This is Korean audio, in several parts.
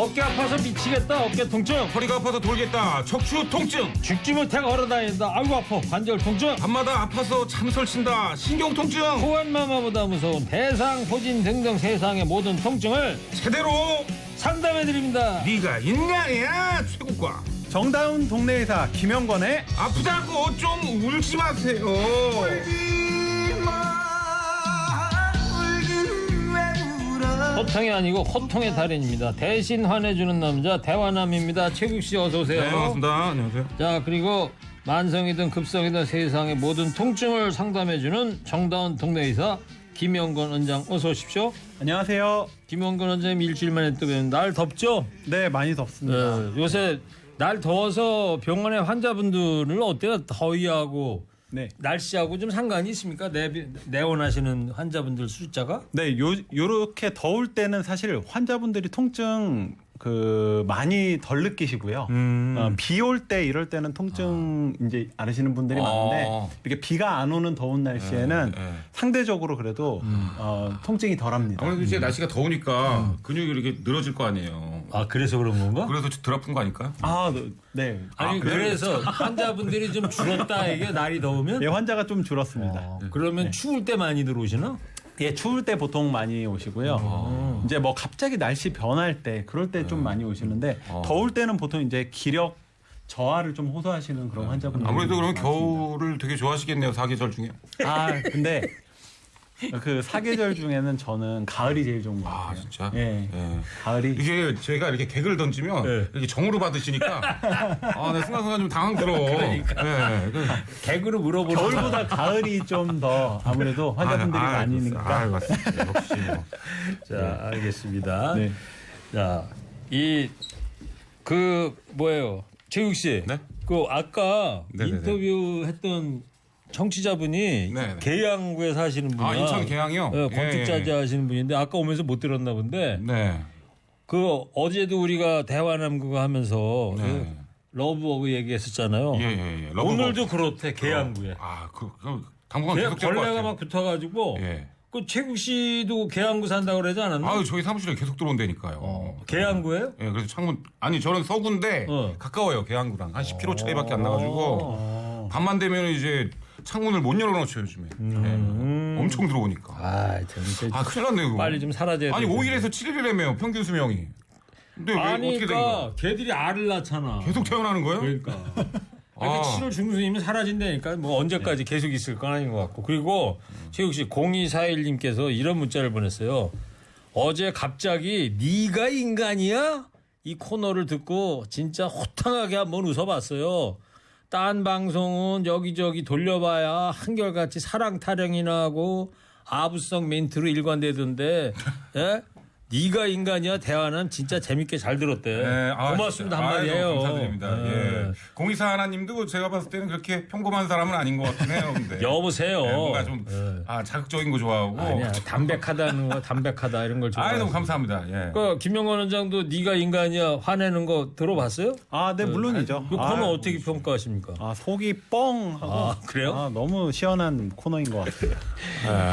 어깨 아파서 미치겠다. 어깨 통증. 허리가 아파서 돌겠다. 척추 통증. 죽지 못해 걸어다닌다. 아이고 아파. 관절 통증. 밤마다 아파서 잠 설친다. 신경 통증. 호환마마보다 무서운 대상포진 등등 세상의 모든 통증을 제대로 상담해드립니다. 네가 인간이야. 최고과 정다운 동네 의사 김영권의 아프다고 좀 울지 마세요. 호통이 아니고 호통의 달인입니다. 대신 화내주는 남자 대화남입니다. 최국 씨 어서 오세요. 네, 반갑습니다. 안녕하세요. 자, 그리고 만성이든 급성이든 세상의 모든 통증을 상담해주는 정다운 동네 의사 김영권 원장 어서 오십시오. 안녕하세요. 김영권 원장님 일주일 만에 또 뵙는 날 덥죠? 네, 많이 덥습니다. 요새 날 더워서 병원의 환자분들은 어때요? 더위하고 네. 날씨하고 좀 상관이 있습니까? 내원하시는 환자분들 숫자가? 네, 요렇게 더울 때는 사실 환자분들이 통증 많이 덜 느끼시고요. 비 올 때 이럴 때는 통증 이제 앓으시는 분들이 많은데 이렇게 비가 안 오는 더운 날씨에는 상대적으로 그래도 통증이 덜합니다. 아무래도 이제 날씨가 더우니까 근육이 이렇게 늘어질 거 아니에요. 아, 그래서 그런 건가? 그래서 덜 아픈 거 아닐까요? 아, 네. 아니 그래서 환자분들이 좀 줄었다 이게 날이 더우면? 예, 환자가 좀 줄었습니다. 그러면 추울 때 많이 들어오시나? 예, 추울 때 보통 많이 오시고요. 이제 뭐 갑자기 날씨 변할 때 그럴 때 좀 많이 오시는데 더울 때는 보통 이제 기력 저하를 좀 호소하시는 그런 환자분들. 아무래도 그러면 겨울을 되게 좋아하시겠네요. 사계절 중에. 아, 근데 그 사계절 중에는 저는 가을이 제일 좋은 것 같아요. 아, 진짜? 예. 예. 가을이. 이게 제가 이렇게 개그를 던지면 이렇게 정으로 받으시니까 내 순간순간 좀 당황스러워. 그러니까. 개그로 물어보는 겨울보다 가을이 좀 더 아무래도 환자분들이 많으니까. 맞습니다. 역시 뭐. 자, 알겠습니다. 네. 자, 뭐예요? 최국 씨. 네? 그 아까 네네네. 인터뷰했던 청취자분이 네네. 계양구에 사시는 분이야. 인천 계양이요? 네, 건축자재 예. 하시는 분인데 아까 오면서 못 들었나 본데 네. 그 어제도 우리가 대화남 그거 하면서 네. 그 러브버그 얘기했었잖아요. 예. 오늘도 그렇대 계양구에. 당분간 계속 될 것 벌레가 같아요. 막 붙어가지고 예. 그 최국 씨도 계양구 산다고 그러지 않았나? 아유, 저희 사무실에 계속 들어온다니까요. 계양구예요? 예, 그래서 창문 저는 서구인데 가까워요. 계양구랑 한 10km 차이밖에 안 나가지고 밤만 되면 이제 창문을 못 열어놓죠 요즘에. 예. 엄청 들어오니까. 아, 진짜. 큰일 났네요. 그거. 빨리 좀 사라져야 돼. 아니 5일에서 7일이라며요 평균 수명이. 근데 왜 아니, 어떻게 된 거야? 그러니까 걔들이 알을 낳잖아. 계속 태어나는 거예요? 그러니까. 아니, 7월 중순이면 사라진다니까. 뭐 언제까지 계속 있을 건 아닌 것 같고. 그리고 최욱 씨 0241님께서 이런 문자를 보냈어요. 어제 갑자기 네가 인간이야? 이 코너를 듣고 진짜 호탕하게 한번 웃어봤어요. 딴 방송은 여기저기 돌려봐야 한결같이 사랑 타령이나 하고 아부성 멘트로 일관되던데 예? 네가 인간이야 대화는 진짜 재밌게 잘 들었대. 네, 고맙습니다. 진짜. 한마디예요. 감사드립니다. 예. 공이사 하나님도 제가 봤을 때는 그렇게 평범한 사람은 아닌 것 같긴 해요. 근데. 여보세요. 뭔가 좀 자극적인 거 좋아하고. 아니야, 담백하다는 거, 담백하다 이런 걸 좋아해요. 너무 감사합니다. 예. 그 김영건 원장도 네가 인간이야 화내는 거 들어봤어요? 아, 네, 물론이죠. 그 코너 어떻게 평가하십니까? 속이 뻥 하고. 그래요? 너무 시원한 코너인 것 같아요.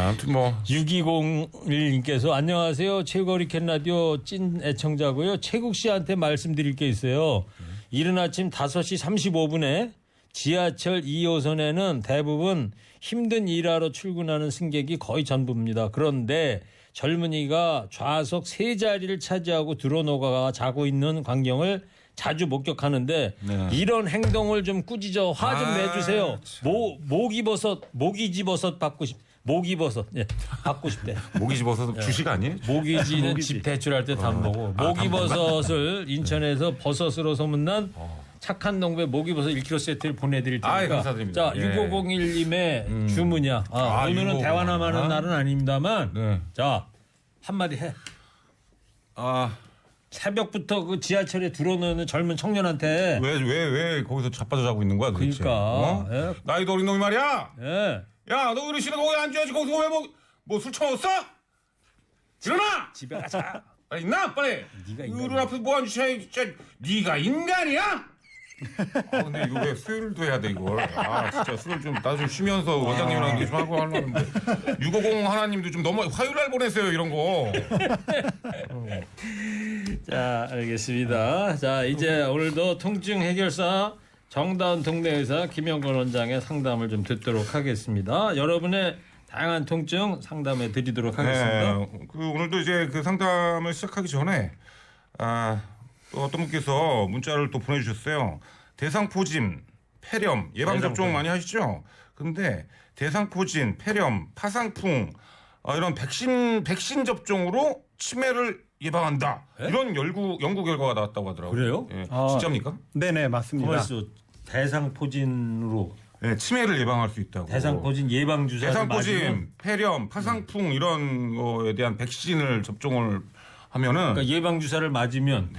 아무튼 뭐 6201님께서 안녕하세요. 최고리 캔 라디오 찐 애청자고요. 최국 씨한테 말씀드릴 게 있어요. 이른 아침 5시 35분에 지하철 2호선에는 대부분 힘든 일하러 출근하는 승객이 거의 전부입니다. 그런데 젊은이가 좌석 세 자리를 차지하고 들어놓아가 자고 있는 광경을 자주 목격하는데 이런 행동을 좀 꾸짖어 화 좀 내주세요. 모기버섯 모기버섯 받고 싶대. 모기 집어서 주식 아니에요? 모기지는 집 대출할 때 담보고 모기버섯을 인천에서 버섯으로 소문난 착한 농부의 모기버섯 1kg 세트를 보내드릴 테니까. 감사드립니다. 자, 6501님의 주문이야. 오늘은 대화나 하는 날은 아닙니다만 자, 한마디 해. 새벽부터 그 지하철에 들어오는 젊은 청년한테 왜 거기서 자빠져 자고 있는 거야 도대체? 그러니까 예? 나이도 어린 놈이 말이야. 예. 야, 너 어르신은 거기 앉아야지. 거기서 왜 뭐 술 처먹었어? 일어나! 집에 가자. 빨리 있나? 빨리. 네가 인간이야. 어른 앞에 뭐 앉으셔? 진짜 네가 인간이야? 근데 이거 왜 수요일도 해야 돼 이걸? 진짜 술을 좀 나중에 쉬면서 원장님이랑 얘기 좀 하고 하려는데 650 하나님도 좀 화요일 날 보내세요 이런 거. 자, 알겠습니다. 자, 이제 오늘도 통증 해결사 정다운 동네의사 김영건 원장의 상담을 좀 듣도록 하겠습니다. 여러분의 다양한 통증 상담해 드리도록 하겠습니다. 네, 오늘도 이제 그 상담을 시작하기 전에 또 어떤 분께서 문자를 또 보내주셨어요. 대상포진, 폐렴 예방 접종 많이 하시죠? 근데 대상포진, 폐렴, 파상풍 이런 백신 접종으로 치매를 예방한다. 에? 이런 연구 결과가 나왔다고 하더라고요. 그래요? 예, 진짜입니까? 네네 맞습니다. 가만있어. 대상포진으로 네, 치매를 예방할 수 있다고. 대상포진 예방 주사를 대상포진, 맞으면 폐렴, 파상풍 이런 거에 대한 백신을 접종을 하면은 그러니까 예방 주사를 맞으면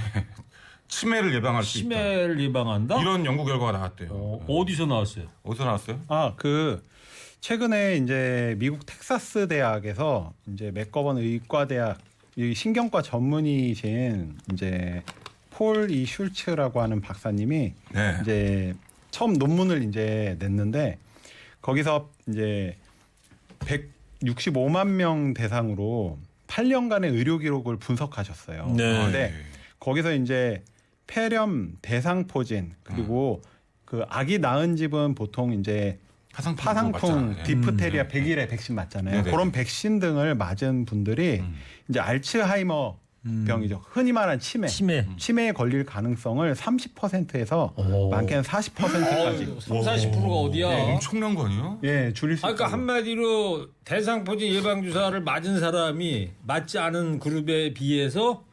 치매를 예방할 수 있다. 치매를 예방한다. 이런 연구 결과가 나왔대요. 어디서 나왔어요? 어디서 나왔어요? 최근에 이제 미국 텍사스 대학에서 이제 맥거번 의과대학 이 신경과 전문의신 이제 폴 이 슐츠라고 하는 박사님이 네. 이제 처음 논문을 이제 냈는데 거기서 이제 165만 명 대상으로 8년간의 의료 기록을 분석하셨어요. 네. 그런데 거기서 이제 폐렴, 대상포진 그리고 그 아기 낳은 집은 보통 이제 파상풍, 디프테리아 100일에 백신 맞잖아요. 네네. 그런 백신 등을 맞은 분들이 이제 알츠하이머 병이죠. 흔히 말하는 치매에 걸릴 가능성을 30%에서 오. 많게는 40%까지 30-40%가 어디야? 엄청난 거 아니에요? 예, 줄일 수 그러니까 있어요. 한마디로 대상포진 예방 주사를 맞은 사람이 맞지 않은 그룹에 비해서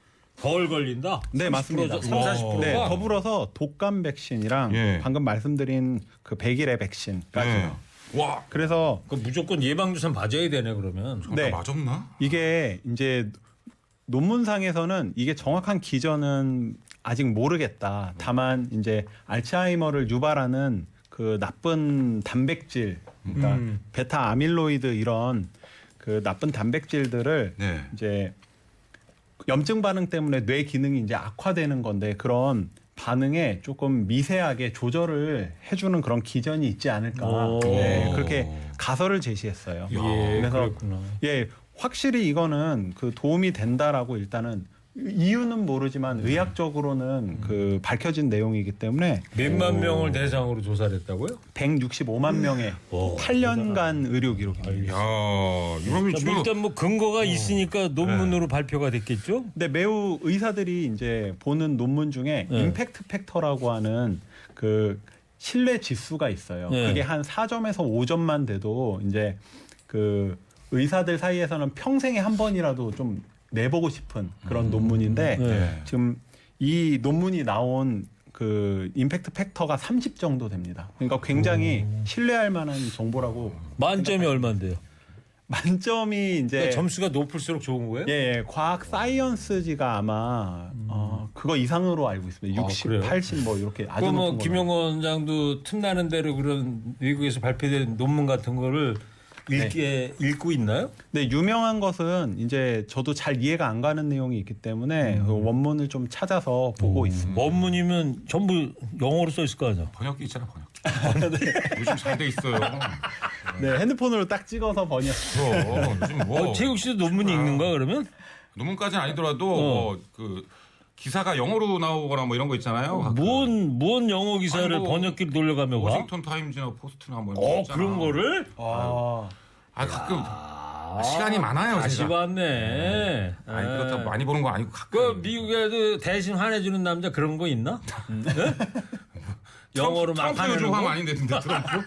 덜 걸린다. 네, 맞습니다. 30-40%가. 네, 더불어서 독감 백신이랑 예. 방금 말씀드린 그 100일의 백신까지. 네. 와, 그래서 그 무조건 예방 주사 맞아야 되네 그러면. 잠깐 네. 맞았나? 이게 이제 논문상에서는 이게 정확한 기전은 아직 모르겠다. 다만 이제 알츠하이머를 유발하는 그 나쁜 단백질, 그러니까 베타 아밀로이드 이런 그 나쁜 단백질들을 네. 이제 염증 반응 때문에 뇌 기능이 이제 악화되는 건데 그런 반응에 조금 미세하게 조절을 해주는 그런 기전이 있지 않을까. 오. 네, 그렇게 가설을 제시했어요. 예, 그래서 그렇구나. 예, 확실히 이거는 그 도움이 된다라고 일단은 이유는 모르지만 의학적으로는 그 밝혀진 내용이기 때문에 몇만 명을 대상으로 조사를 했다고요? 165만 명의 오, 8년간 의료 기록입니다. 야, 이러면 지금 일단 뭐 근거가 있으니까 논문으로 발표가 됐겠죠? 근데 매우 의사들이 이제 보는 논문 중에 네. 임팩트 팩터라고 하는 그 신뢰 지수가 있어요. 네. 그게 한 4점에서 5점만 돼도 이제 그 의사들 사이에서는 평생에 한 번이라도 좀 내보고 싶은 그런 논문인데 네. 지금 이 논문이 나온 그 임팩트 팩터가 30 정도 됩니다. 그러니까 굉장히 신뢰할 만한 정보라고. 만점이 얼마인데요? 만점이 이제 그러니까 점수가 높을수록 좋은 거예요? 예, 과학 사이언스지가 아마 그거 이상으로 알고 있습니다. 60, 그래요? 80 뭐 이렇게 아주 그 뭐 높은 김영건 원장도 틈나는 대로 그런 미국에서 발표된 논문 같은 거를 읽고 있나요? 네, 유명한 것은 이제 저도 잘 이해가 안 가는 내용이 있기 때문에 그 원문을 좀 찾아서 보고 있습니다. 원문이면 전부 영어로 써 있을 거 아니야? 번역기 있잖아, 번역기. 요즘 잘 돼 있어요. 네, 핸드폰으로 딱 찍어서 번역. 요즘 뭐 최국 씨도 논문 읽는 거야 그러면? 논문까지는 아니더라도 뭐 그 기사가 영어로 나오거나 뭐 이런 거 있잖아요. 가끔. 뭔 영어 기사를 아니, 뭐 번역기를 돌려가며 봐? 워싱턴 타임즈나 포스트나 뭐 이런 거 있잖아. 그런 거를? 가끔 시간이 많아요. 다시 제가. 봤네. 아니 그렇다고 많이 보는 거 아니고 그 가끔. 미국에도 대신 화내주는 남자 그런 거 있나? 네? 영어로 막 트럼프 하는 요즘 거? 화면 아닌데 근데 트럼프?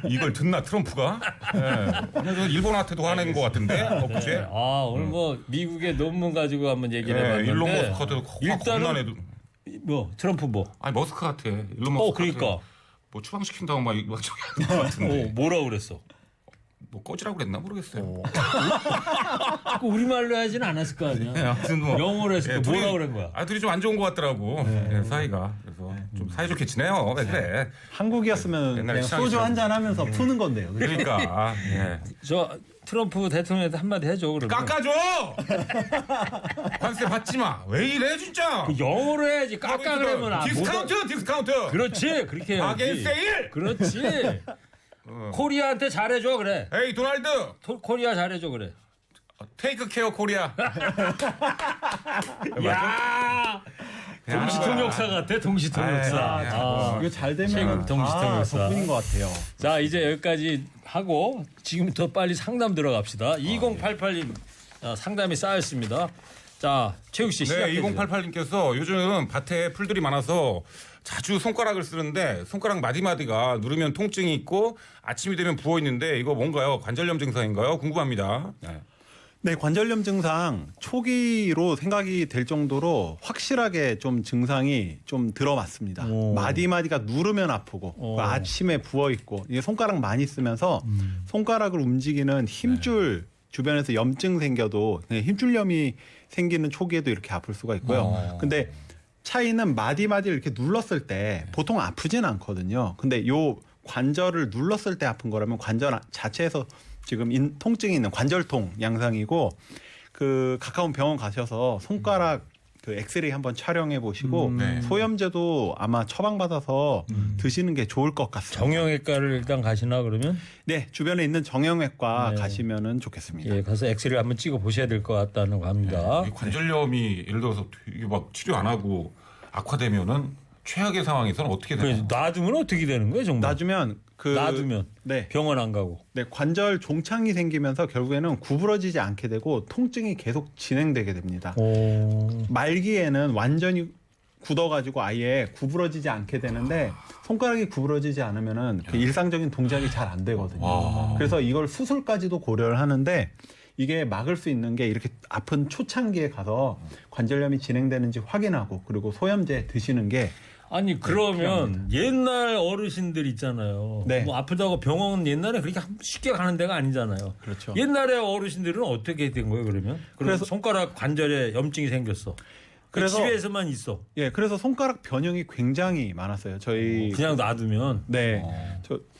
이걸 듣나 트럼프가? 네. 일본한테도 화내는 것 같은데 엊그제? 오늘 뭐 미국의 논문 가지고 한번 얘기를 해봤는데 일론 머스크한테도 일단은 뭐 트럼프 뭐? 아니 머스크 같아. 일론 머스크 그러니까. 뭐 추방시킨다고 막 저기 하는 것 같은데. 뭐라 그랬어? 뭐 꺼지라고 그랬나 모르겠어요. 그 우리말로 하진 않았을 거 아니야. 네, 아무튼 뭐 영어로 했을 때 뭐라 그런 거야? 둘이 좀 안 좋은 것 같더라고. 네, 사이가. 그래서 좀 사이좋게 지내요. 왜 그래? 한국이었으면 옛날에 그냥 소주 시장에서. 한 잔 하면서 푸는 건데요. 그죠? 그러니까. 예. 저 트럼프 대통령한테 한마디 해줘 그러면. 깎아줘. 관세 받지 마. 왜 이래 진짜? 그 영어로 해야지. 깎아 그러면 디스카운트. 그렇지 그렇게 해야지. 아겐 세일. 그렇지. 코리아한테 잘해줘 그래. 에이 도날드. 코리아 잘해줘 그래. 테이크 케어 코리아. 야, 동시통역사 같아. 동시통역사. 아, 이거 잘 되면 최근 동시통역사. 덕분인 것 같아요. 자, 이제 여기까지 하고 지금부터 빨리 상담 들어갑시다. 2088님 상담이 쌓였습니다. 자, 최욱 씨 시작해 네, 주세요. 2088님께서 요즘 밭에 풀들이 많아서 자주 손가락을 쓰는데 손가락 마디마디가 누르면 통증이 있고 아침이 되면 부어 있는데 이거 뭔가요? 관절염 증상인가요? 궁금합니다. 네, 관절염 증상 초기로 생각이 될 정도로 확실하게 좀 증상이 좀 들어왔습니다. 오. 마디마디가 누르면 아프고 오. 아침에 부어 있고 이게 손가락 많이 쓰면서 손가락을 움직이는 힘줄 주변에서 염증 생겨도 그냥 힘줄염이 생기는 초기에도 이렇게 아플 수가 있고요. 근데 차이는 마디마디를 이렇게 눌렀을 때 보통 아프진 않거든요. 근데 요 관절을 눌렀을 때 아픈 거라면 관절 자체에서 지금 통증이 있는 관절통 양상이고 그 가까운 병원 가셔서 손가락 그 엑스레이 한번 촬영해 보시고 소염제도 아마 처방받아서 드시는 게 좋을 것 같습니다. 정형외과를 일단 가시나 그러면? 네, 주변에 있는 정형외과 네. 가시면은 좋겠습니다. 예, 가서 엑스레이 한번 찍어 보셔야 될 것 같다는 거 합니다. 이 관절염이 예를 들어서 이게 막 치료 안 하고 악화되면은 최악의 상황에서는 어떻게 되나요? 그래서 놔두면 어떻게 되는 거예요, 정말? 놔두면 놔두면 네. 병원 안 가고. 네, 관절 종창이 생기면서 결국에는 구부러지지 않게 되고 통증이 계속 진행되게 됩니다. 오. 말기에는 완전히 굳어가지고 아예 구부러지지 않게 되는데 손가락이 구부러지지 않으면은 그 일상적인 동작이 잘 안 되거든요. 그래서 이걸 수술까지도 고려를 하는데 이게 막을 수 있는 게 이렇게 아픈 초창기에 가서 관절염이 진행되는지 확인하고 그리고 소염제 드시는 게 아니 그러면 옛날 어르신들 있잖아요. 네. 뭐 아프다고 병원 옛날에 그렇게 쉽게 가는 데가 아니잖아요. 그렇죠. 옛날에 어르신들은 어떻게 된 거예요, 그러면? 그래서 손가락 관절에 염증이 생겼어. 그래서 집에서만 있어. 예, 그래서 손가락 변형이 굉장히 많았어요. 저희 그냥 놔두면. 네.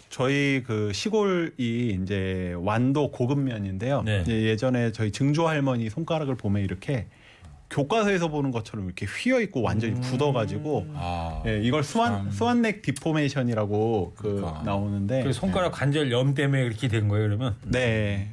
저희 그 시골이 이제 완도 고급면인데요. 네. 예전에 저희 증조 할머니 손가락을 보면 이렇게 교과서에서 보는 것처럼 이렇게 휘어 있고 완전히 굳어가지고 예, 이걸 스완넥 디포메이션이라고 나오는데 그 손가락 관절염 때문에 그렇게 된 거예요, 그러면? 네.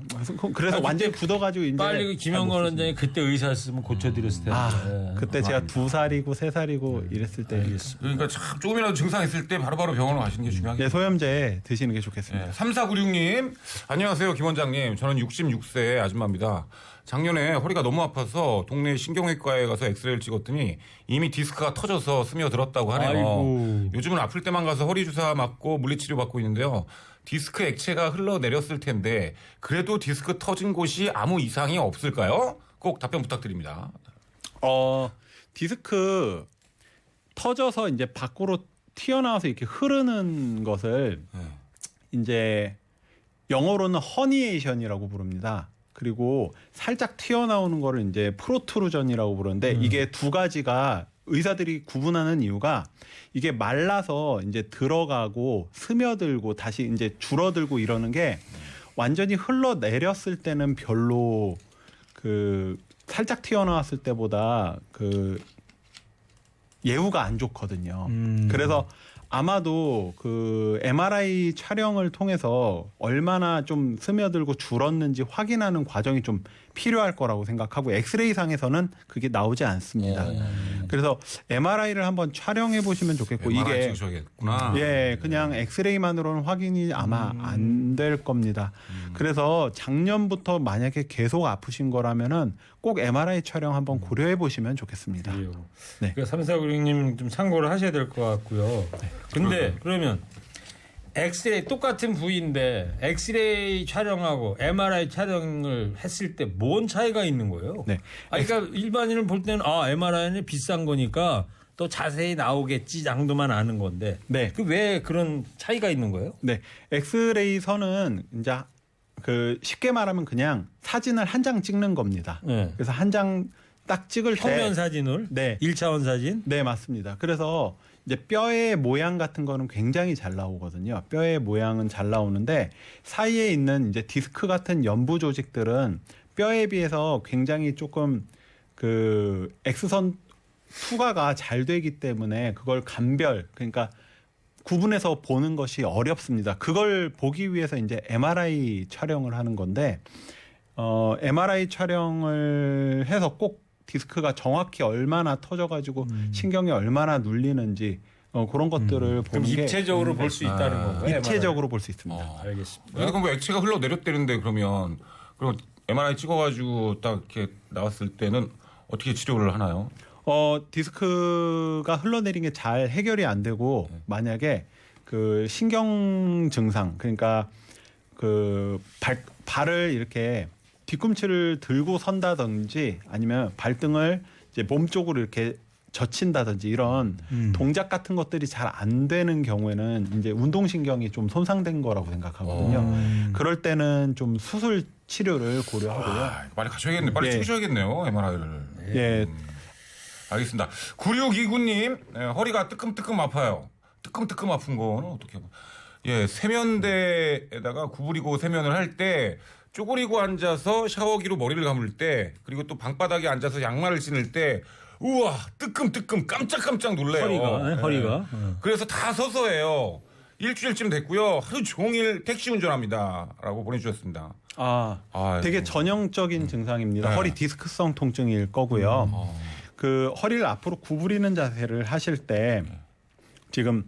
그래서 완전히 굳어가지고 이제 빨리 김영건 원장이 그때 의사였으면 고쳐드렸을 텐데. 그때 제가 2살이고 3살이고 이랬을 때 그러니까 참 조금이라도 증상 있을 때 바로바로 병원을 가시는 게 중요하겠죠. 네, 소염제 드시는 게 좋겠습니다. 네, 3496님 안녕하세요 김 원장님. 저는 66세 아줌마입니다. 작년에 허리가 너무 아파서 동네 신경외과에 가서 엑스레이를 찍었더니 이미 디스크가 터져서 스며들었다고 하네요. 아이고. 요즘은 아플 때만 가서 허리 주사 맞고 물리치료 받고 있는데요. 디스크 액체가 흘러내렸을 텐데 그래도 디스크 터진 곳이 아무 이상이 없을까요? 꼭 답변 부탁드립니다. 디스크 터져서 이제 밖으로 튀어나와서 이렇게 흐르는 것을 이제 영어로는 허니에이션이라고 부릅니다. 그리고 살짝 튀어나오는 거를 이제 프로트루전이라고 부르는데 이게 두 가지가 의사들이 구분하는 이유가 이게 말라서 이제 들어가고 스며들고 다시 이제 줄어들고 이러는 게 완전히 흘러내렸을 때는 별로 그 살짝 튀어나왔을 때보다 그 예후가 안 좋거든요. 그래서 아마도 그 MRI 촬영을 통해서 얼마나 좀 스며들고 줄었는지 확인하는 과정이 좀 필요할 거라고 생각하고 엑스레이 상에서는 그게 나오지 않습니다. 그래서 MRI를 한번 촬영해 보시면 좋겠고 MRI 이게 찍으셔야겠구나. 예, 그냥 엑스레이만으로는 확인이 아마 안 될 겁니다. 그래서 작년부터 만약에 계속 아프신 거라면은 꼭 MRI 촬영 한번 고려해 보시면 좋겠습니다. 네. 그러니까 3496님 좀 참고를 하셔야 될 것 같고요. 근데 그러면 엑스레이 똑같은 부위인데 엑스레이 촬영하고 MRI 촬영을 했을 때 뭔 차이가 있는 거예요? 네. 그러니까 일반인은 볼 때는 MRI는 비싼 거니까 또 자세히 나오겠지 정도만 아는 건데. 네. 그 왜 그런 차이가 있는 거예요? 네. 엑스레이 선은 이제 그 쉽게 말하면 그냥 사진을 한 장 찍는 겁니다. 네. 그래서 한 장 딱 찍을 때 평면 사진을 네. 1차원 사진? 네, 맞습니다. 그래서 이제 뼈의 모양 같은 거는 굉장히 잘 나오거든요. 뼈의 모양은 잘 나오는데 사이에 있는 이제 디스크 같은 연부 조직들은 뼈에 비해서 굉장히 조금 그 X선 투과가 잘 되기 때문에 그걸 그러니까 구분해서 보는 것이 어렵습니다. 그걸 보기 위해서 이제 MRI 촬영을 하는 건데 MRI 촬영을 해서 꼭 디스크가 정확히 얼마나 터져가지고 신경이 얼마나 눌리는지 그런 것들을 그럼 보는 게 입체적으로 볼 수 있다는 건가요? 입체적으로 볼 수 있습니다. 알겠습니다. 그러니까 뭐 액체가 흘러내렸다는데 그러면 그럼 MRI 찍어가지고 딱 이렇게 나왔을 때는 어떻게 치료를 하나요? 디스크가 흘러내린 게 잘 해결이 안 되고 만약에 그 신경 증상 그러니까 그 발을 이렇게 뒤꿈치를 들고 선다든지 아니면 발등을 이제 몸 쪽으로 이렇게 젖힌다든지 이런 동작 같은 것들이 잘 안 되는 경우에는 이제 운동신경이 좀 손상된 거라고 생각하거든요. 그럴 때는 좀 수술 치료를 고려하고요. 빨리 가셔야겠네. 빨리 예. 찍으셔야겠네요. MRI를. 예. 알겠습니다. 9629님 허리가 뜨끔뜨끔 아파요. 뜨끔뜨끔 아픈 거는 어떻게 해요? 예, 세면대에다가 구부리고 세면을 할 때 쪼그리고 앉아서 샤워기로 머리를 감을 때 그리고 또 방바닥에 앉아서 양말을 신을 때 우와 뜨끔뜨끔 깜짝깜짝 놀래요. 허리가. 그래서 다 서서 해요. 일주일쯤 됐고요. 하루 종일 택시 운전합니다. 라고 보내주셨습니다. 되게 전형적인 증상입니다. 네. 허리 디스크성 통증일 거고요. 그 허리를 앞으로 구부리는 자세를 하실 때 지금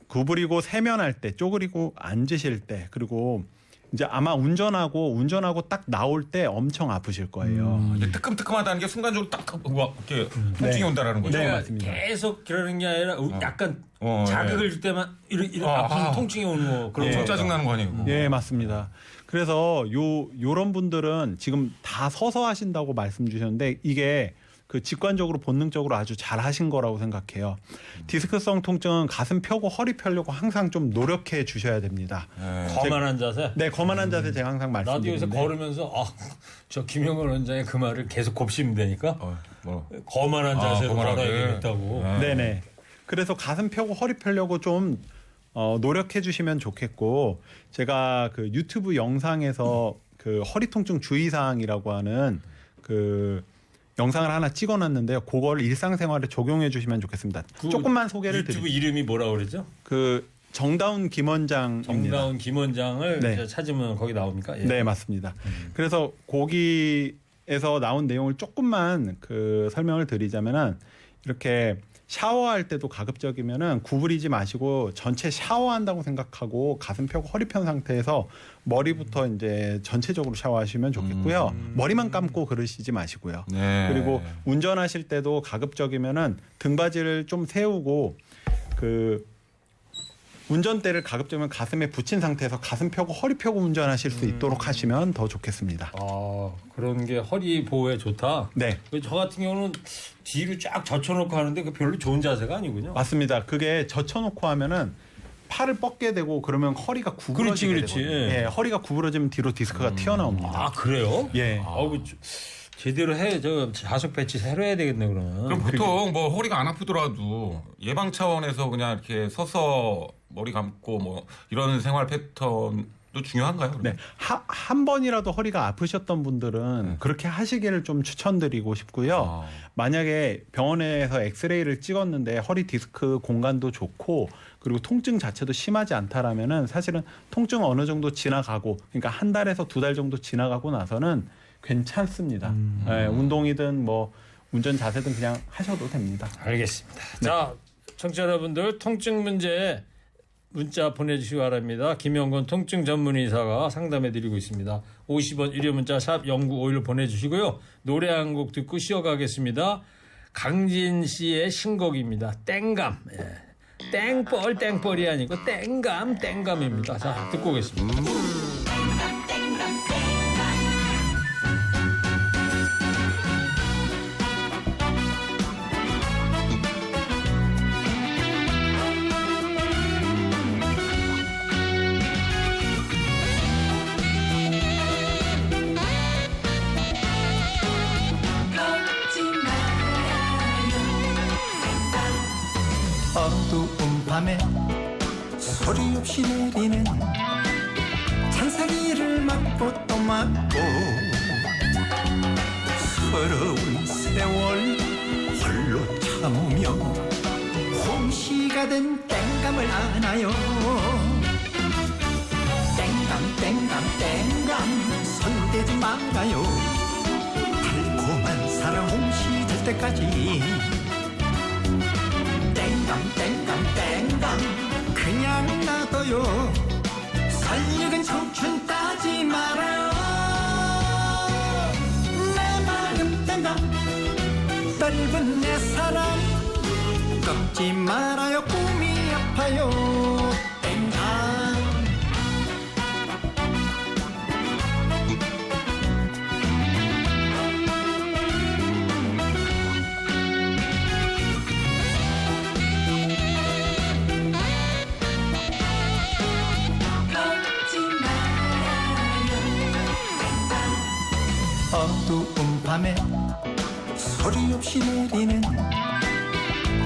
구부리고 세면할 때 쪼그리고 앉으실 때 그리고 이제 아마 운전하고 딱 나올 때 엄청 아프실 거예요. 이게 뜨끔뜨끔하다는 게 순간적으로 딱 이렇게 통증이 온다라는 거죠. 네, 맞습니다. 계속 그러는 게 아니라 약간 예. 자극을 줄 때만 이런 아픈 통증이 오는 거. 그런 좀 거. 짜증나는 거 아니고. 예, 맞습니다. 그래서 요런 분들은 지금 다 서서 하신다고 말씀 주셨는데 이게 그 직관적으로 본능적으로 아주 잘 하신 거라고 생각해요. 디스크성 통증은 가슴 펴고 허리 펴려고 항상 좀 노력해 주셔야 됩니다. 거만한 자세. 네, 거만한 자세 제가 항상 나도 요새 말씀드리는데 걸으면서 저 김영건 원장의 그 말을 계속 곱씹으면 되니까 거만한 자세로 거만하게. 걸어야 되겠다고. 네네. 그래서 가슴 펴고 허리 펴려고 좀 노력해 주시면 좋겠고 제가 그 유튜브 영상에서 그 허리 통증 주의사항이라고 하는 그 영상을 하나 찍어놨는데요. 그거를 일상생활에 적용해 주시면 좋겠습니다. 조금만 소개를 유튜브 드릴게요. 이름이 뭐라 그러죠? 그 정다운 김원장입니다. 정다운 김원장을 네. 찾으면 거기 나옵니까? 예. 네, 맞습니다. 그래서 거기에서 나온 내용을 조금만 그 설명을 드리자면은 이렇게 샤워할 때도 가급적이면은 구부리지 마시고 전체 샤워한다고 생각하고 가슴 펴고 허리 편 상태에서 머리부터 이제 전체적으로 샤워하시면 좋겠고요. 머리만 감고 그러시지 마시고요. 네. 그리고 운전하실 때도 가급적이면은 등받이를 좀 세우고 그 운전대를 가급적이면 가슴에 붙인 상태에서 가슴 펴고 허리 펴고 운전하실 수 있도록 하시면 더 좋겠습니다. 그런 게 허리 보호에 좋다. 네. 저 같은 경우는 뒤로 쫙 젖혀놓고 하는데 그 별로 좋은 자세가 아니군요. 맞습니다. 그게 젖혀놓고 하면은 팔을 뻗게 되고 그러면 허리가 구부러지게 그렇지. 되거든요. 예, 허리가 구부러지면 뒤로 디스크가 튀어나옵니다. 그래요? 예. 제대로 저 자석 배치 새로 해야 되겠네 그러면. 그럼 보통 뭐 허리가 안 아프더라도 예방 차원에서 그냥 이렇게 서서 머리 감고 뭐 이런 생활 패턴도 중요한가요? 그러면? 네. 한 번이라도 허리가 아프셨던 분들은 그렇게 하시기를 좀 추천드리고 싶고요. 만약에 병원에서 엑스레이를 찍었는데 허리 디스크 공간도 좋고 그리고 통증 자체도 심하지 않다라면은 사실은 통증 어느 정도 지나가고 그러니까 한 달에서 두 달 정도 지나가고 나서는 괜찮습니다. 네, 운동이든 뭐 운전 자세든 그냥 하셔도 됩니다. 알겠습니다. 자, 청취자 여러분들 통증 문제 문자 보내주시기 바랍니다. 김영건 통증 전문의사가 상담해드리고 있습니다. 50원 유료 문자 샵 0951로 보내주시고요. 노래 한 곡 듣고 쉬어가겠습니다. 강진 씨의 신곡입니다. 땡감. 땡벌이 아니고 땡감입니다. 자, 듣고 오겠습니다. 어두운 밤에 소리 없이 내리는 창사기를 맞고 또 맞고 서러운 세월 홀로 참으며 홍시가 된 땡감을 안아요. 땡감 손대지 마라. 막아요. 달콤한 사랑 홍시 될 때까지 땡감 땡감 땡감 그냥 놔둬요. 살육은 청춘 따지 말아요. 내 마음 땡감 떫은 내 사랑 꺾지 말아요. 꿈이 아파요. 땡감 어두운 밤에 소리 없이 내리는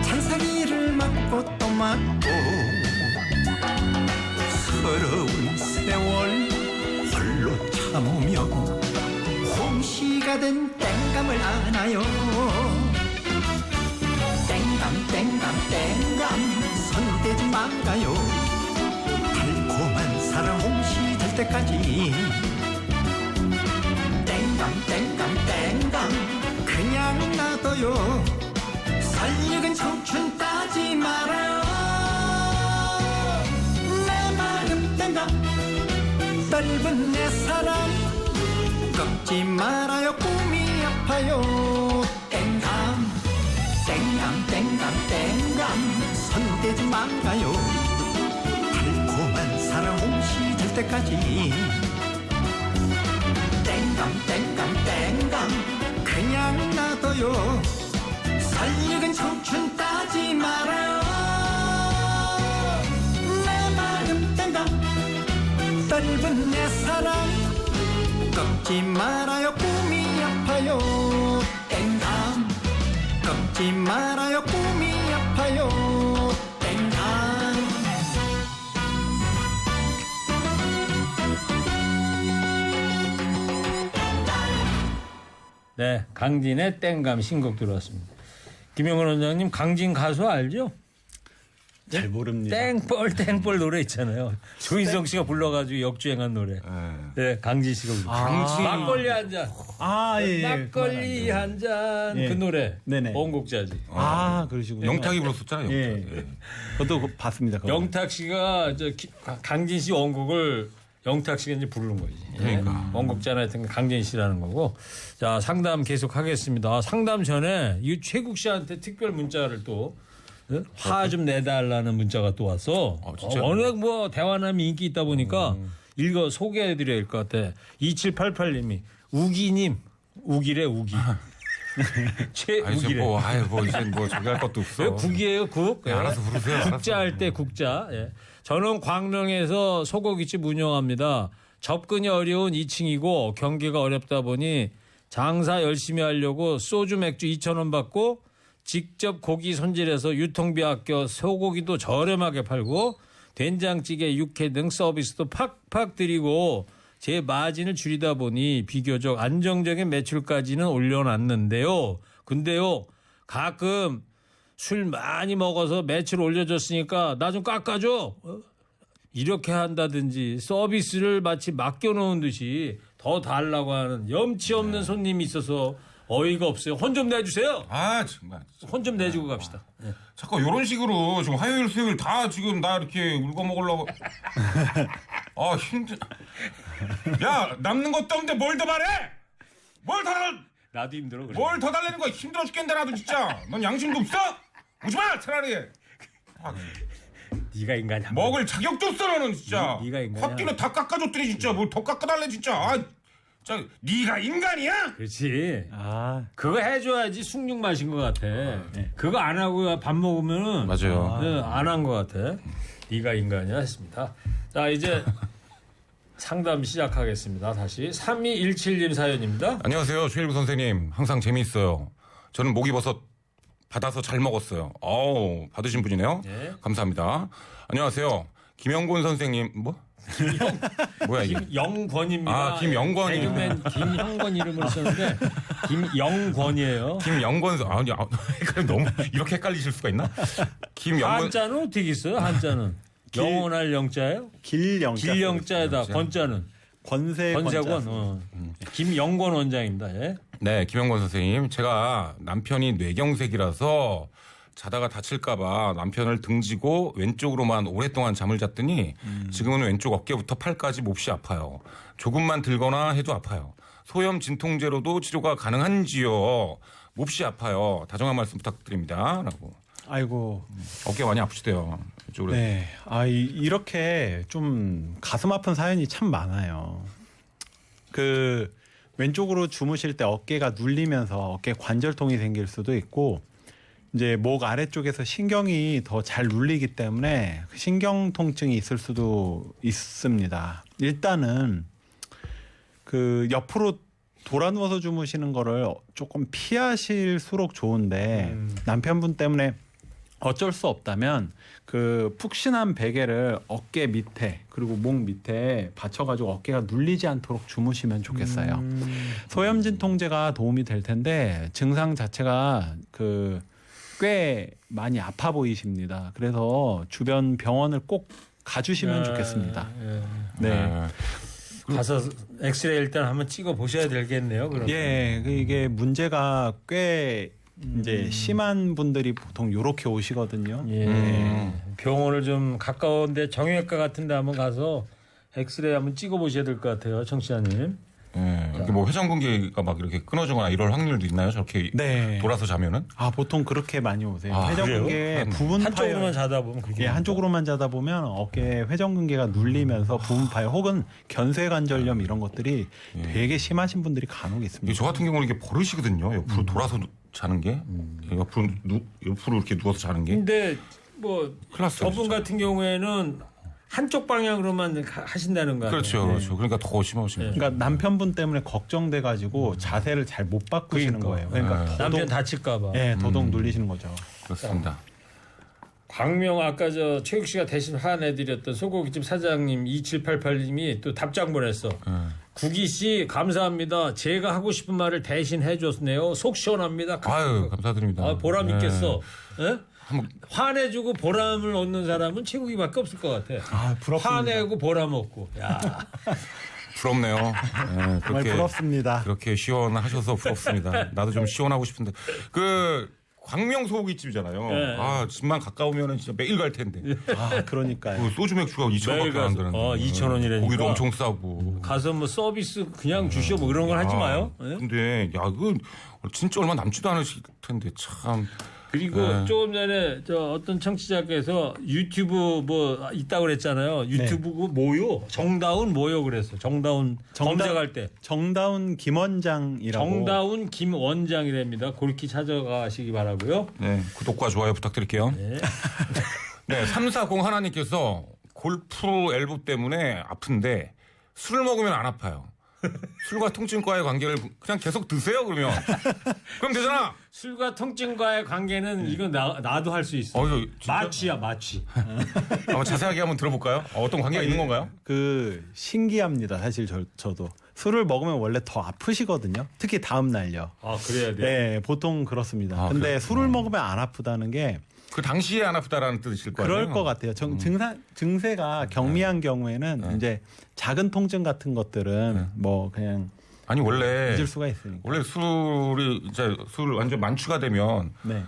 찬사기를 맞고 또 맞고 서러운 세월 홀로 참으며 홍시가 된 땡감을 안아요. 땡감 땡감 땡감 손대지 말아요. 달콤한 사랑 홍시 될 때까지 땡감 땡감 땡감 그냥 놔둬요. 살육은 청춘 따지 말아요. 내 마음 땡감 떫은 내 사랑 꺾지 말아요. 꿈이 아파요. 땡감 땡감 땡감 땡감 손대지 말아요. 달콤한 사랑 홍시 될 때까지 땡감 땡감 땡감 그냥 놔둬요. 살육은 청춘 따지 말아요. 내 마음 땡감 떫은 내 사랑 꺾지 말아요. 꿈이 아파요. 땡감 꺾지 말아요. 꿈이 아파요. 땡감 네, 강진의 땡감 신곡 들어왔습니다. 김영건 원장님 강진 가수 알죠? 잘 모릅니다. 땡벌 노래 있잖아요. 조인성 씨가 불러가지고 역주행한 노래. 네, 강진 씨가 불러. 강진. 막걸리 한 잔. 아, 예. 막걸리 한 잔. 예. 그 노래. 네네. 원곡자지. 아, 그러시군요. 영탁이 불렀었잖아요. 영탁. 예. 예. 저도 봤습니다. 그거. 영탁 씨가 강진 씨 원곡을 영탁 씨가 이제 부르는 거지. 그러니까. 원곡자나 하여튼 강진 씨라는 거고. 자, 상담 계속 하겠습니다. 상담 전에 이 최국 씨한테 특별 문자를 또 화 좀 내달라는 문자가 또 왔어. 진짜요? 워낙 뭐 대화남이 인기 있다 보니까 읽어 소개해드려야 될 것 같아. 2788님이 우기님 우기래 우기. 최우기래. 이제 뭐 저기 할 것도 없어. 왜 국이에요 국? 네, 알아서 부르세요. 국자 할 때 국자. 예. 저는 광명에서 소고기집 운영합니다. 접근이 어려운 2층이고 경기가 어렵다 보니 장사 열심히 하려고 소주 맥주 2,000원 받고 직접 고기 손질해서 유통비 아껴 소고기도 저렴하게 팔고 된장찌개, 육회 등 서비스도 팍팍 드리고 제 마진을 줄이다 보니 비교적 안정적인 매출까지는 올려놨는데요. 근데요 가끔 술 많이 먹어서 매출 올려줬으니까 나 좀 깎아줘. 이렇게 한다든지 서비스를 마치 맡겨놓은 듯이 더 달라고 하는 염치 없는 손님이 있어서 어이가 없어요. 혼 좀 내주세요. 아 정말. 혼 좀 내주고 갑시다. 네. 자꾸 이런 식으로 지금 화요일 수요일 다 지금 나 이렇게 울고 먹으려고. 아 힘들. 야 남는 것도 없는데 뭘 더 말해? 나도 힘들어. 그래. 뭘 더 달라는 거야? 힘들어 죽겠는데 나도 진짜. 넌 양심도 없어? 오지 마 차라리. 네가 인간이야. 먹을 자격도 없어 너는 진짜. 네가 인간이야. 헛기는 다 깎아줬더니 진짜 뭘 더 깎아달래 진짜. 아, 자, 네가 인간이야? 그렇지. 아, 그거 해줘야지 숭늉 마신 것 같아. 그거 안 하고 밥 먹으면은 맞아요. 안 한 것 같아. 네가 인간이야 했습니다. 자 이제 상담 시작하겠습니다. 다시 3217님 사연입니다. 안녕하세요 최일구 선생님. 항상 재미있어요. 저는 목이버섯 받아서 잘 먹었어요. 어우 받으신 분이네요. 네. 감사합니다. 안녕하세요 김영곤 선생님. 뭐야 이게? 김영권입니다. 아, 김영권이. 개그맨 김형권 이름을 썼는데 김영권이에요. 김영권 아니 그럼 너무 이렇게 헷갈리실 수가 있나? 김영권 한자는 어떻게 있어요? 한자는 영원할 영자예요? 길영자. 길영자에다 권자는 권세권. 김영권 원장입니다. 예. 네, 김영권 선생님. 제가 남편이 뇌경색이라서 자다가 다칠까봐 남편을 등지고 왼쪽으로만 오랫동안 잠을 잤더니 지금은 왼쪽 어깨부터 팔까지 몹시 아파요. 조금만 들거나 해도 아파요. 소염 진통제로도 치료가 가능한지요. 몹시 아파요. 다정한 말씀 부탁드립니다. 라고. 아이고. 어깨 많이 아프시대요. 이쪽으로. 네. 이렇게 좀 가슴 아픈 사연이 참 많아요. 그 왼쪽으로 주무실 때 어깨가 눌리면서 어깨 관절통이 생길 수도 있고 이제 목 아래쪽에서 신경이 더 잘 눌리기 때문에 신경 통증이 있을 수도 있습니다. 일단은 그 옆으로 돌아 누워서 주무시는 거를 조금 피하실수록 좋은데 남편분 때문에 어쩔 수 없다면 그 푹신한 베개를 어깨 밑에 그리고 목 밑에 받쳐가지고 어깨가 눌리지 않도록 주무시면 좋겠어요. 소염 진통제가 도움이 될 텐데 증상 자체가 꽤 많이 아파 보이십니다. 그래서 주변 병원을 꼭 가주시면 좋겠습니다. 네. 가서 엑스레이 일단 한번 찍어 보셔야 되겠네요. 그러면. 예, 이게 문제가 꽤 이제 심한 분들이 보통 요렇게 오시거든요. 예. 병원을 좀 가까운데 정형외과 같은데 한번 가서 엑스레이 한번 찍어 보셔야 될 것 같아요, 청취자님. 네, 이렇게 뭐 회전근개가 막 이렇게 끊어지거나 이럴 확률도 있나요? 저렇게 네. 돌아서 자면은? 보통 그렇게 많이 오세요. 아, 회전근개 부분 한쪽으로만 자다 보면 그렇게. 예, 한쪽으로만 자다 보면 어깨 회전근개가 눌리면서 부분 파열 혹은 견쇄관절염 이런 것들이 되게 심하신 분들이 간혹 있습니다. 저 같은 경우는 이게 버릇이거든요. 옆으로 돌아서 자는 게 옆으로 이렇게 누워서 자는 게. 근데 뭐 큰일 났어요, 저분 진짜. 같은 경우에는 한쪽 방향으로만 하신다는 거 아니에요? 그렇죠, 그렇죠. 그러니까 더 심하신 거죠. 그러니까 남편분 때문에 걱정돼 가지고 자세를 잘 못 바꾸시는 거예요. 그러니까 남편 다칠까봐. 예, 더더욱 눌리시는 거죠. 그렇습니다. 광명 아까 저 최욱 씨가 대신 화내드렸던 소고기집 사장님 2788님이 또 답장 보냈어. 국희 씨 감사합니다. 제가 하고 싶은 말을 대신 해줬네요. 속 시원합니다. 아유, 감사드립니다. 보람 네. 있겠어. 예? 화내주고 보람을 얻는 사람은 최국이밖에 없을 것 같아. 부럽습니다. 화내고 보람 얻고. 야. 부럽네요. 네, 정말 그렇게 부럽습니다. 그렇게 시원하셔서 부럽습니다. 나도 좀 시원하고 싶은데 광명 소고기집이잖아요. 네. 집만 가까우면은 진짜 매일 갈 텐데. 그러니까요. 그 소주 맥주가 매일 2,000원밖에 가서, 안 되는데. 2,000원이라니까. 고기도 엄청 싸고. 가서 뭐 서비스 그냥 주시오 뭐 이런 건 하지 마요. 예? 근데 그 진짜 얼마 남지도 않으실 텐데 참. 그리고 조금 전에 저 어떤 청취자께서 유튜브 뭐 있다고 그랬잖아요. 유튜브 모요 정다운 모요 그랬어. 정다운 검색할 때 정다운 김원장이라고. 정다운 김원장이랍니다. 그렇게 찾아가시기 바라고요. 네, 구독과 좋아요 부탁드릴게요. 네, 340 하나님께서 골프 엘보 때문에 아픈데 술을 먹으면 안 아파요. 술과 통증과의 관계를 그냥 계속 드세요 그러면. 그럼 되잖아. 술과 통증과의 관계는 이건 나도 할 수 있어. 이거 진짜? 마취야 마취. 한번 자세하게 한번 들어볼까요? 어떤 관계가 있는 건가요? 신기합니다. 사실 저도 술을 먹으면 원래 더 아프시거든요. 특히 다음 날요. 그래야 돼. 네, 보통 그렇습니다. 근데 그래요? 술을 먹으면 안 아프다는 게 그 당시에 안 아프다라는 뜻이실 거예요. 그럴 것 같아요. 증세가 경미한 경우에는 이제 작은 통증 같은 것들은 뭐 그냥 아니 원래 잊을 수가 있으니까. 원래 술이 이제 술 완전 만취가 되면 네.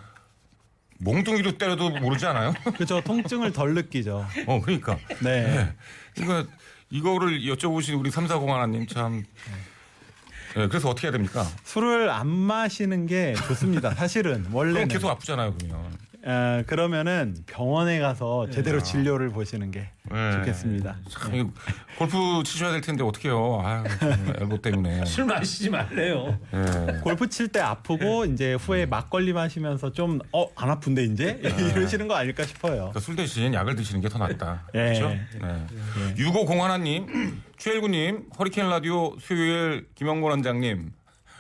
몽둥이로 때려도 모르지 않아요? 그렇죠. 통증을 덜 느끼죠. 그러니까. 네. 그러니까 이거를 여쭤보신 우리 340 하나님 참. 네, 그래서 어떻게 해야 됩니까? 술을 안 마시는 게 좋습니다. 사실은 그럼 원래는. 계속 아프잖아요, 그러면. 그러면은 병원에 가서 제대로 진료를 보시는 게 좋겠습니다. 참, 이거 골프 치셔야 될 텐데 어떡해요. 아유, 엘보 때문에. 술 마시지 말래요. 네. 골프 칠 때 아프고 이제 후에 막걸리 마시면서 좀 안 아픈데 이제 이러시는 거 아닐까 싶어요. 그러니까 술 대신 약을 드시는 게 더 낫다. 예. 그렇죠? 네. 6501님, 최일구님, 허리케인 라디오 수요일 김영권 원장님.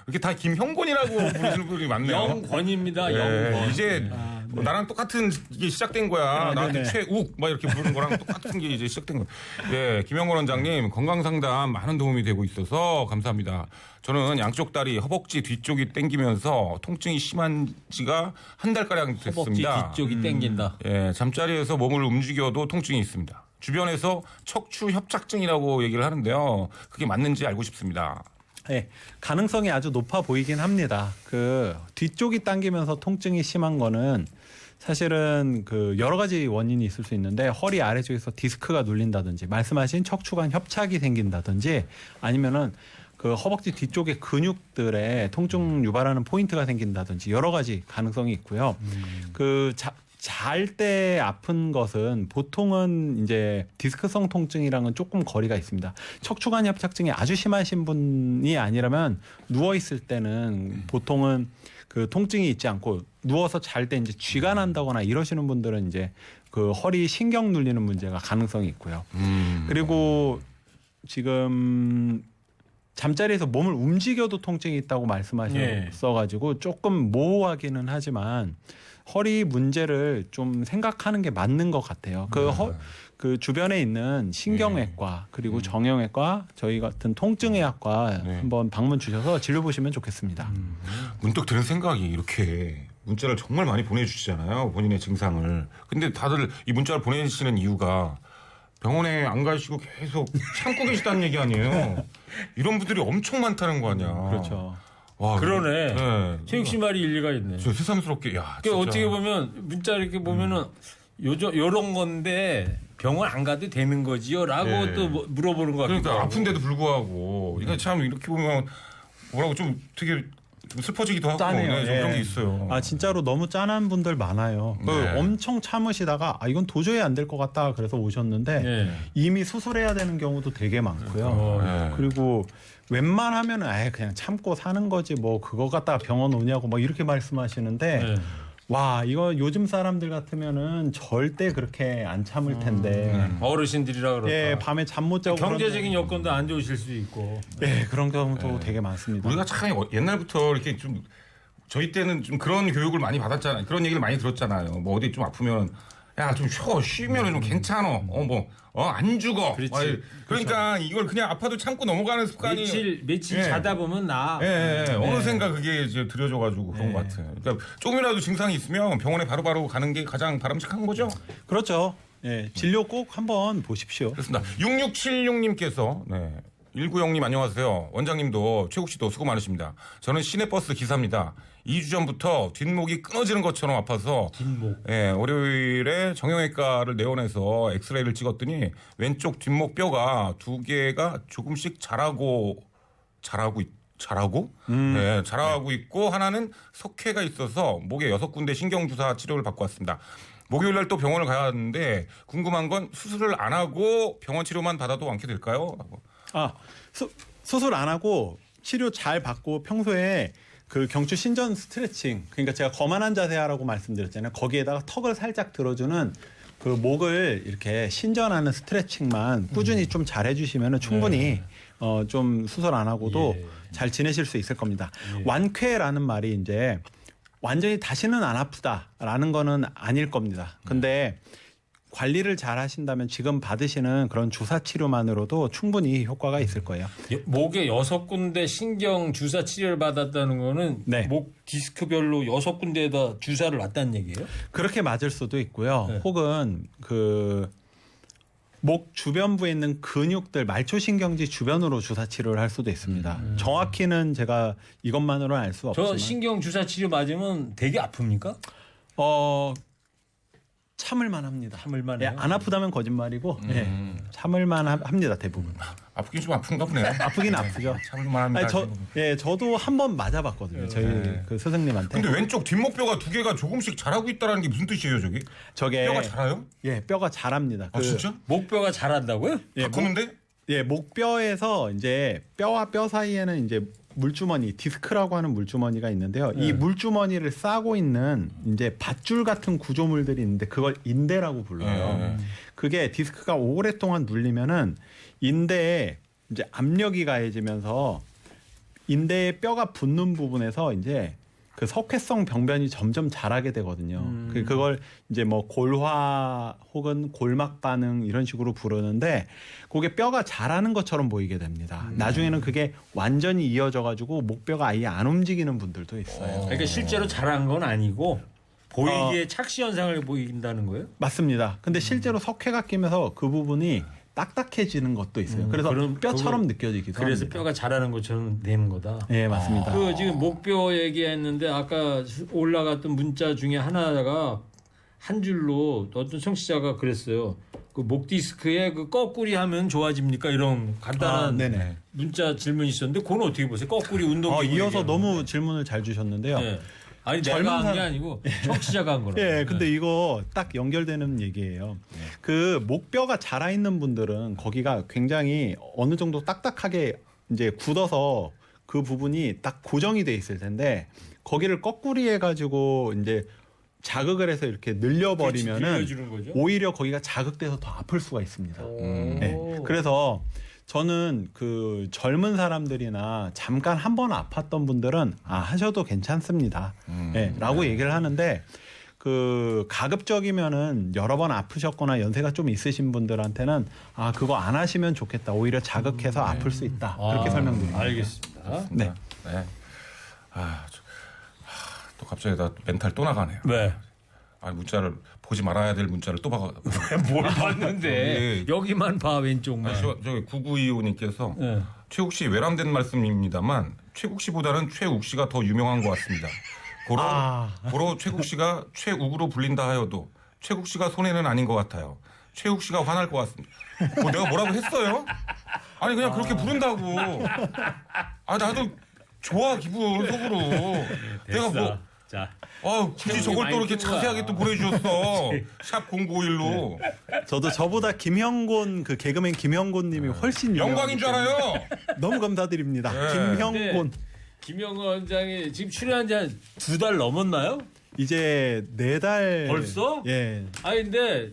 이렇게 다 김형권이라고 부르시는 분들이 많네요. 영권입니다. 예, 영권. 이제 나랑 똑같은 게 시작된 거야. 나한테 네네. 최욱 막 이렇게 부르는 거랑 똑같은 게 이제 시작된 거야. 예, 김영권 원장님 건강 상담 많은 도움이 되고 있어서 감사합니다. 저는 양쪽 다리, 허벅지 뒤쪽이 땡기면서 통증이 심한 지가 한 달가량 허벅지 됐습니다. 뒤쪽이 땡긴다. 예, 잠자리에서 몸을 움직여도 통증이 있습니다. 주변에서 척추 협착증이라고 얘기를 하는데요. 그게 맞는지 알고 싶습니다. 네, 가능성이 아주 높아 보이긴 합니다. 그 뒤쪽이 당기면서 통증이 심한 거는 사실은 그 여러 가지 원인이 있을 수 있는데 허리 아래쪽에서 디스크가 눌린다든지 말씀하신 척추관 협착이 생긴다든지 아니면은 그 허벅지 뒤쪽의 근육들에 통증 유발하는 포인트가 생긴다든지 여러 가지 가능성이 있고요. 그 잘 때 아픈 것은 보통은 이제 디스크성 통증이랑은 조금 거리가 있습니다. 척추관 협착증이 아주 심하신 분이 아니라면 누워 있을 때는 보통은 그 통증이 있지 않고 누워서 잘 때 이제 쥐가 난다거나 이러시는 분들은 이제 그 허리 신경 눌리는 문제가 가능성이 있고요. 그리고 지금 잠자리에서 몸을 움직여도 통증이 있다고 말씀하셨어가지고 조금 모호하기는 하지만 허리 문제를 좀 생각하는 게 맞는 것 같아요. 그 주변에 있는 신경외과 그리고 정형외과 저희 같은 통증의학과 한번 방문 주셔서 진료 보시면 좋겠습니다. 문득 드는 생각이 이렇게 문자를 정말 많이 보내주시잖아요. 본인의 증상을. 근데 다들 이 문자를 보내시는 이유가 병원에 안 가시고 계속 참고 계시다는 얘기 아니에요. 이런 분들이 엄청 많다는 거 아니야. 그렇죠. 와, 그러네. 네. 최욱 씨 말이 일리가 있네. 저 새삼스럽게 야. 그러니까 어떻게 보면 문자 이렇게 보면은 요런 건데 병원 안 가도 되는 거지요라고 네. 또 물어보는 것 같기도 그러니까 하고. 아픈데도 불구하고 이게 참 이렇게 보면 뭐라고 좀 되게 좀 슬퍼지기도 하고 짠해요. 네, 좀 그런 게 있어요. 아 진짜로 너무 짠한 분들 많아요. 그 네. 엄청 참으시다가 아 이건 도저히 안 될 것 같다 그래서 오셨는데 네. 이미 수술해야 되는 경우도 되게 많고요. 네. 그리고 웬만하면은 아예 그냥 참고 사는 거지 뭐 그거 갖다가 병원 오냐고 막 이렇게 말씀하시는데 네. 와 이거 요즘 사람들 같으면은 절대 그렇게 안 참을 텐데 어르신들이라 그럴까. 예 밤에 잠 못 자고 경제적인 여건도 안 좋으실 수 있고. 예 그런 경우도 되게 많습니다. 우리가 참 옛날부터 이렇게 좀 저희 때는 좀 그런 교육을 많이 받았잖아요. 그런 얘기를 많이 들었잖아요. 뭐 어디 좀 아프면 야 좀 쉬면 좀 괜찮어. 안 죽어. 그렇지. 그러니까 이걸 그냥 아파도 참고 넘어가는 습관이 며칠 예. 자다 보면 나. 어느샌가 그게 이제 들여져가지고 그런 것 같아요. 그러니까 조금이라도 증상이 있으면 병원에 바로바로 가는 게 가장 바람직한 거죠. 그렇죠. 예 진료 꼭 한번 보십시오. 그렇습니다. 6676님께서 190님 안녕하세요. 원장님도 최국 씨도 수고 많으십니다. 저는 시내버스 기사입니다. 2주 전부터 뒷목이 끊어지는 것처럼 아파서 월요일에 정형외과를 내원해서 엑스레이를 찍었더니 왼쪽 뒷목 뼈가 2개가 조금씩 자라고 있고 하나는 석회가 있어서 목에 6군데 신경주사 치료를 받고 왔습니다. 목요일 날 또 병원을 가야 하는데 궁금한 건 수술을 안 하고 병원 치료만 받아도 완쾌 될까요? 아 수술 안 하고 치료 잘 받고 평소에 그 경추 신전 스트레칭 그러니까 제가 거만한 자세하라고 말씀드렸잖아요. 거기에다가 턱을 살짝 들어주는 그 목을 이렇게 신전하는 스트레칭만 꾸준히 좀 잘 해주시면 충분히 좀 수술 안 하고도 잘 지내실 수 있을 겁니다. 완쾌라는 말이 이제 완전히 다시는 안 아프다라는 거는 아닐 겁니다. 근데 관리를 잘 하신다면 지금 받으시는 그런 주사 치료만으로도 충분히 효과가 있을 거예요. 목에 6군데 신경 주사 치료를 받았다는 거는 네. 목 디스크별로 6군데에다 주사를 놨다는 얘기예요? 그렇게 맞을 수도 있고요. 혹은 그 목 주변부에 있는 근육들 말초신경지 주변으로 주사 치료를 할 수도 있습니다. 정확히는 제가 이것만으로는 알 수 없지만 저 신경 주사 치료 맞으면 되게 아픕니까? 참을만 합니다. 참을만 해요? 안 아프다면 거짓말이고 참을만 합니다 대부분. 아프긴 좀 아픈가 보네요. 아프긴 아프죠. 참을만 합니다. 저도 한 번 맞아봤거든요. 저희 그 스승님한테. 근데 왼쪽 뒷목뼈가 2개가 조금씩 자라고 있다는 게 무슨 뜻이에요, 저기? 저게 뼈가 자라요? 예, 뼈가 자랍니다. 아, 진짜? 목뼈가 자란다고요? 다 컸는데? 목뼈에서 이제 뼈와 뼈 사이에는 이제 물주머니, 디스크라고 하는 물주머니가 있는데요. 이 물주머니를 싸고 있는 이제 밧줄 같은 구조물들이 있는데 그걸 인대라고 불러요. 그게 디스크가 오랫동안 눌리면은 인대에 이제 압력이 가해지면서 인대에 뼈가 붙는 부분에서 이제 그 석회성 병변이 점점 자라게 되거든요. 그걸 이제 뭐 골화 혹은 골막 반응 이런 식으로 부르는데 그게 뼈가 자라는 것처럼 보이게 됩니다. 나중에는 그게 완전히 이어져 가지고 목뼈가 아예 안 움직이는 분들도 있어요. 그러니까 실제로 자란 건 아니고 보이기에 착시 현상을 보인다는 거예요? 맞습니다. 근데 실제로 석회가 끼면서 그 부분이 딱딱해지는 것도 있어요. 그래서 그럼 뼈처럼 느껴지기도 그래서 합니다. 뼈가 자라는 것처럼 되는 거다. 예, 맞습니다. 그 지금 목뼈 얘기했는데 아까 올라갔던 문자 중에 하나가 한 줄로 어떤 청취자가 그랬어요. 그 목 디스크에 그 거꾸리 하면 좋아집니까? 이런 간단한 네네. 문자 질문이 있었는데 그건 어떻게 보세요? 거꾸리 운동 이어서 너무 질문을 잘 주셨는데요. 네. 아니 젊은 내가 한 게 사람- 아니고 청취자가 한 거라고. 예, 근데 이거 딱 연결되는 얘기예요. 그 목뼈가 자라 있는 분들은 거기가 굉장히 어느 정도 딱딱하게 이제 굳어서 그 부분이 딱 고정이 돼 있을 텐데 거기를 거꾸리 해가지고 이제 자극을 해서 이렇게 늘려버리면은 빌려주는 거죠? 오히려 거기가 자극돼서 더 아플 수가 있습니다. 오. 네. 그래서 저는 그 젊은 사람들이나 잠깐 한 번 아팠던 분들은 하셔도 괜찮습니다. 네, 라고 얘기를 하는데 그 가급적이면은 여러 번 아프셨거나 연세가 좀 있으신 분들한테는 그거 안 하시면 좋겠다. 오히려 자극해서 아플 수 있다. 그렇게 설명드립니다. 알겠습니다. 네. 네. 또 갑자기 나 멘탈 또 나가네요. 왜? 문자를 보지 말아야 될 문자를 또 봐. 뭘 봤는데 예. 여기만 봐 왼쪽만. 저기 9925님께서 네. 최욱 씨 외람된 말씀입니다만 최국 씨보다는 최욱 씨가 더 유명한 것 같습니다. 고로 최국 씨가 최욱으로 불린다 하여도 최국 씨가 손해는 아닌 것 같아요. 최욱 씨가 화날 것 같습니다. 내가 뭐라고 했어요? 아니 그냥 그렇게 부른다고. 나도 좋아 기분 속으로. 내가 뭐. 자, 굳이 저걸 또 이렇게 자세하게 또 보내주셨어. 샵 0951로. 저도 저보다 김형곤 그 개그맨 김형곤님이 훨씬 영광인 줄 알아요. 너무 감사드립니다. 네. 김형곤 김영건 원장이 지금 출연한 지 한 2달 넘었나요? 이제 4달 벌써? 예. 근데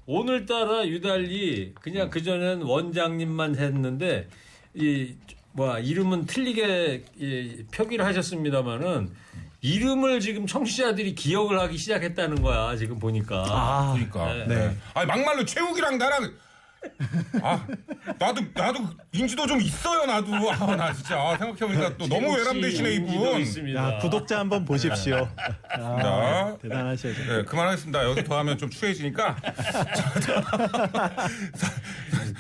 오늘따라 유달리 그냥 그전엔 원장님만 했는데 이름은 틀리게 표기를 하셨습니다마는 이름을 지금 청취자들이 기억을 하기 시작했다는 거야 지금 보니까. 그러니까. 네. 막말로 최욱이랑 나랑 나도 인지도 좀 있어요 나도. 나 진짜 생각해보니까 또 너무 외람되시네 이분. 있습니다. 구독자 한번 보십시오. 대단하셔. 네, 그만하겠습니다. 여기서 더 하면 좀 추해지니까.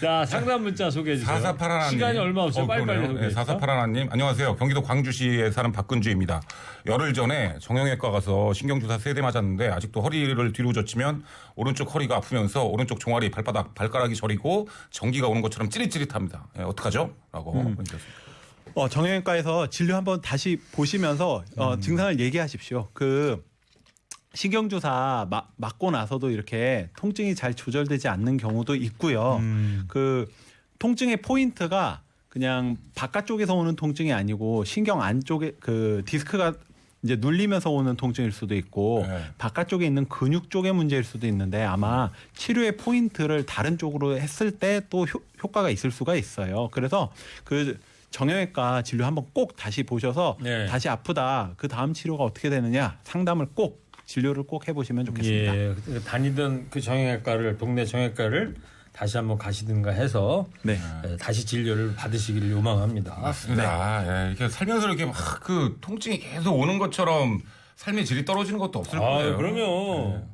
자, 상담 문자 소개해 주세요. 4481님. 시간이 얼마 없어요. 빨리빨리 소개해 주세요. 4481님. 안녕하세요. 경기도 광주시에 사는 박근주입니다. 열흘 전에 정형외과 가서 신경주사 3대 맞았는데 아직도 허리를 뒤로 젖히면 오른쪽 허리가 아프면서 오른쪽 종아리 발가락이 저리고 전기가 오는 것처럼 찌릿찌릿합니다. 어떡하죠? 라고 보내주셨습니다. 정형외과에서 진료 한번 다시 보시면서 증상을 얘기하십시오. 그 신경주사 맞고 나서도 이렇게 통증이 잘 조절되지 않는 경우도 있고요. 그 통증의 포인트가 그냥 바깥쪽에서 오는 통증이 아니고 신경 안쪽에 그 디스크가 이제 눌리면서 오는 통증일 수도 있고 바깥쪽에 있는 근육 쪽의 문제일 수도 있는데 아마 치료의 포인트를 다른 쪽으로 했을 때 또 효과가 있을 수가 있어요. 그래서 그 정형외과 진료 한번 꼭 다시 보셔서 다시 아프다. 그 다음 치료가 어떻게 되느냐 상담을 꼭 진료를 꼭 해보시면 좋겠습니다. 예, 다니던 그 정형외과를 동네 정형외과를 다시 한번 가시든가 해서 다시 진료를 받으시기를 요망합니다. 맞습니다. 이렇게 살면서 이렇게 막 그 통증이 계속 오는 것처럼 삶의 질이 떨어지는 것도 없을 거예요. 그러면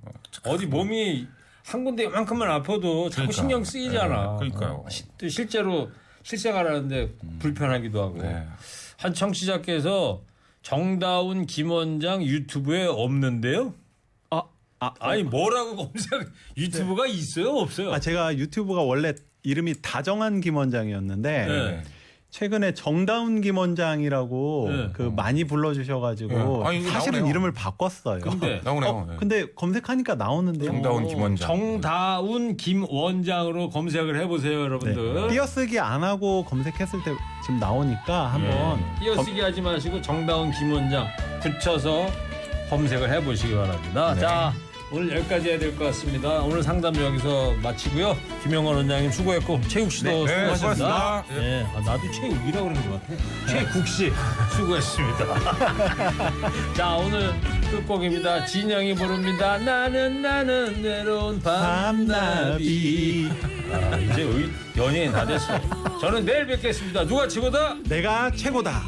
어디 몸이 한 군데 이만큼만 아파도 자꾸 신경 쓰이잖아. 그러니까요. 또 실제로 실생활하는데 불편하기도 하고. 한 청취자께서 정다운 김 원장 유튜브에 없는데요? 아니 뭐라고 검색? 유튜브가 있어요, 없어요? 제가 유튜브가 원래 이름이 다정한 김 원장이었는데 최근에 정다운 김 원장이라고 그 많이 불러주셔가지고 사실은 나오네요. 이름을 바꿨어요. 근데 나오네요. 근데 검색하니까 나오는데요. 정다운 김 원장. 정다운 김 원장으로 검색을 해보세요, 여러분들. 띄어쓰기 안 하고 검색했을 때 지금 나오니까 한번 띄어쓰기 하지 마시고 정다운 김 원장 붙여서 검색을 해보시기 바랍니다. 자, 오늘 여기까지 해야 될 것 같습니다. 오늘 상담 여기서 마치고요. 김영건 원장님 수고했고 최욱 씨도 수고하셨습니다. 수고하셨습니다. 나도 최욱이라고 그러는 것 같아. 최국 씨 수고했습니다. 자, 오늘 끝곡입니다. 진영이 부릅니다. 나는 외로운 밤나비. 이제 연예인 다 됐어. 저는 내일 뵙겠습니다. 누가 최고다? 내가 최고다.